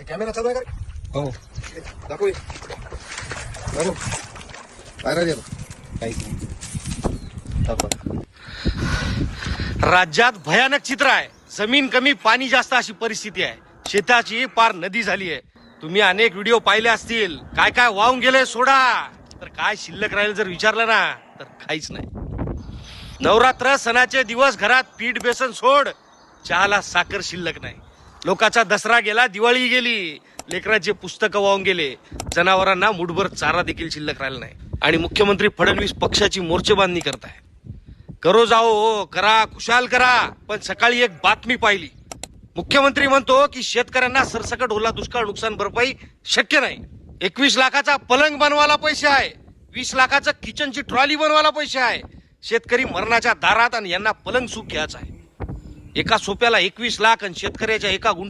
Camera चालू आहे का? हो दाखव बरोबर काय राहिलं काहीच नाही दाखव. राज्यात भयानक चित्र आहे. जमीन कमी पाणी जास्त अशी परिस्थिती आहे. शेताची पार नदी झाली आहे. तुम्ही अनेक व्हिडिओ पाहिले असतील. काय काय वाहून गेले सोडा, तर काय शिल्लक राहील जर विचारलं ना तर काहीच नाही. नवरात्र सणाचे दिवस घरात पीठ बेसन सोड, चहाला साखर शिल्लक नाही. लोकांचा दसरा गेला, दिवाळी गेली, लेकरांचे पुस्तकं वाहून गेले, जनावरांना मुठभर चारा देखील शिल्लक राहिला नाही. आणि मुख्यमंत्री फडणवीस पक्षाची मोर्चेबांधणी करताय. करो जाओ करा, खुशाल करा. पण सकाळी एक बातमी पाहिली. मुख्यमंत्री म्हणतो की शेतकऱ्यांना सरसकट ओला दुष्काळ नुकसान भरपाई शक्य नाही. 21 लाखाचा पलंग बनवायला पैसे आहे, 20 लाखाचं किचनची ट्रॉली बनवायला पैसे आहे. शेतकरी मरणाच्या दारात आणि यांना पलंग सुख घ्यायचा आहे. एका सोप्याला 21 लाख आणि शेतकऱ्याच्या एका गुंठे